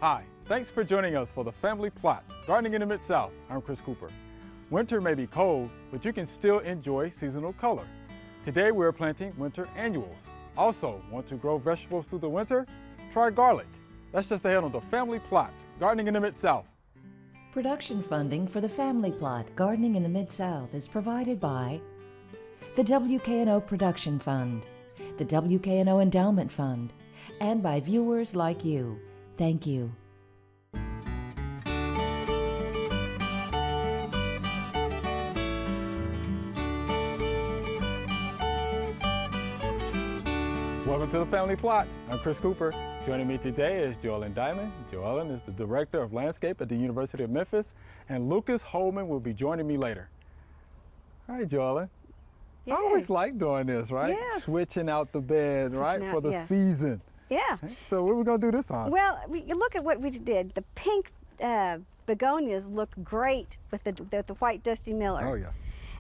Hi, thanks for joining us for the Family Plot, Gardening in the Mid-South. I'm Chris Cooper. Winter may be cold, but you can still enjoy seasonal color. Today we're planting winter annuals. Also, want to grow vegetables through the winter? Try garlic. That's just ahead on the Family Plot, Gardening in the Mid-South. Production funding for the Family Plot, Gardening in the Mid-South is provided by the WKNO Production Fund, the WKNO Endowment Fund, and by viewers like you. Thank you. Welcome to the Family Plot. I'm Chris Cooper. Joining me today is Joellen Diamond. Joellen is the Director of Landscape at the University of Memphis, and Lucas Holman will be joining me later. Hi, Joellen. Yay. I always like doing this, right? Yes. Switching out the beds, right, out, for the yes. season. Yeah. So what are we going to do this time? Well, you look at what we did. The pink begonias look great with the white Dusty Miller. Oh, yeah.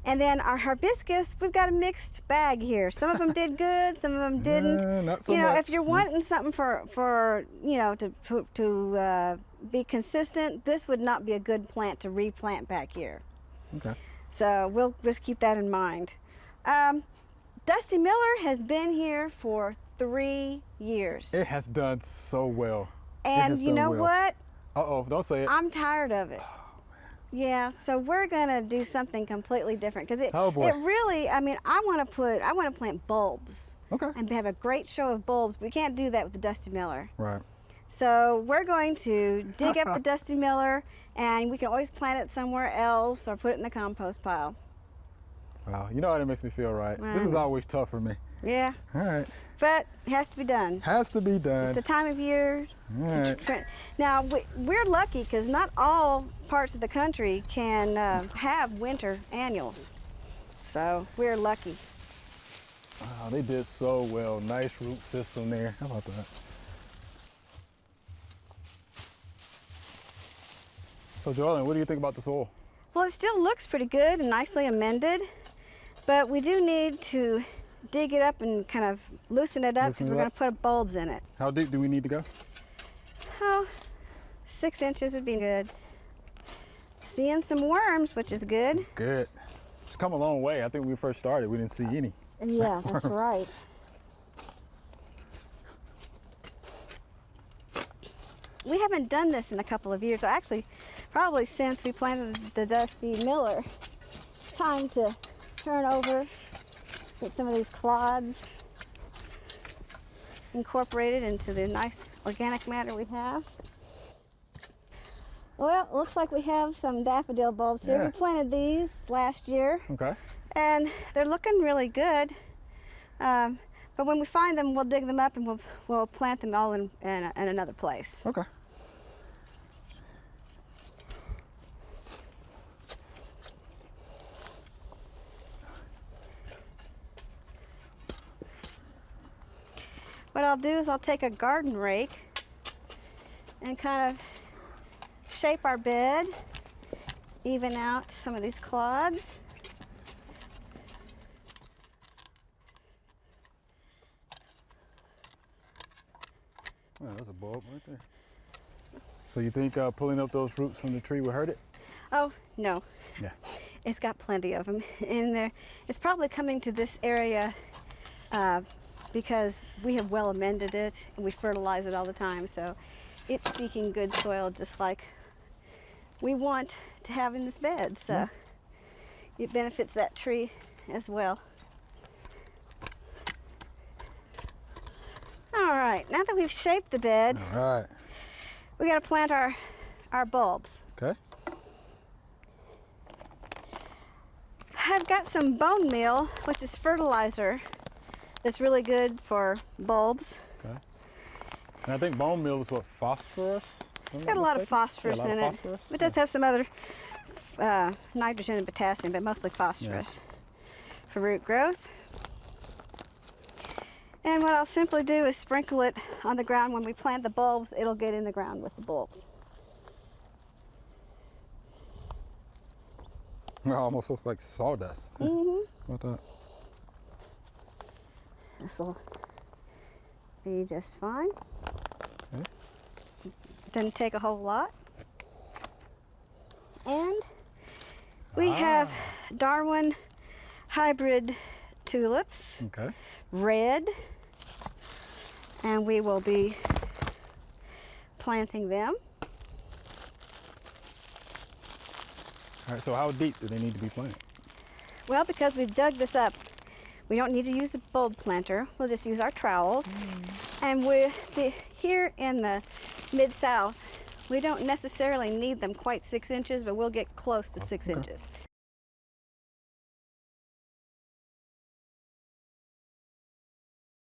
And then our hibiscus, we've got a mixed bag here. Some of them did good, some of them didn't. Not so you know, much. if you're wanting something for you know, to be consistent, this would not be a good plant to replant back here. Okay. So we'll just keep that in mind. Dusty Miller has been here for 3 years. It has done so well. And you know what? Uh-oh, don't say it. I'm tired of it. Yeah, so we're gonna do something completely different because it really, I mean, I want to plant bulbs. Okay. And have a great show of bulbs. We can't do that with the Dusty Miller. Right. So we're going to dig up the Dusty Miller, and we can always plant it somewhere else or put it in the compost pile. Wow, you know how that makes me feel, right? This is always tough for me. Yeah. All right. But it has to be done. Has to be done. It's the time of year to Now, we're lucky because not all parts of the country can have winter annuals. So we're lucky. Wow, they did so well. Nice root system there. How about that? So, Joellen, what do you think about the soil? Well, it still looks pretty good and nicely amended, but we do need to dig it up and kind of loosen it up because we're going to put bulbs in it. How deep do we need to go? Oh, 6 inches would be good. Seeing some worms, which is good. It's good. It's come a long way. I think when we first started, we didn't see any. Yeah, that's right. We haven't done this in a couple of years. Actually, probably since we planted the Dusty Miller. It's time to turn over, get some of these clods incorporated into the nice organic matter we have. Well, it looks like we have some daffodil bulbs here. Yeah. We planted these last year. Okay. And they're looking really good. But when we find them, we'll dig them up and we'll plant them all in another place. Okay. What I'll do is I'll take a garden rake and kind of shape our bed, even out some of these clods. Oh, there's a bulb right there. So you think pulling up those roots from the tree will hurt it? Oh, no. Yeah. It's got plenty of them in there. It's probably coming to this area because we have well amended it and we fertilize it all the time. So it's seeking good soil just like we want to have in this bed. So it benefits that tree as well. All right, now that we've shaped the bed, All right. we got to plant our bulbs. Okay. I've got some bone meal, which is fertilizer that's really good for bulbs. Okay. And I think bone meal is what, phosphorus? It's got a lot of phosphorus in it. It does have some other nitrogen and potassium, but mostly phosphorus for root growth. And what I'll simply do is sprinkle it on the ground. When we plant the bulbs, it'll get in the ground with the bulbs. It almost looks like sawdust. Mm-hmm. What that? This will be just fine. Okay. Doesn't take a whole lot. And we have Darwin hybrid tulips, Okay. red, and we will be planting them. All right, so how deep do they need to be planted? Well, because we've dug this up, we don't need to use a bulb planter. We'll just use our trowels. And here in the Mid-South, we don't necessarily need them quite 6 inches, but we'll get close to 6 inches.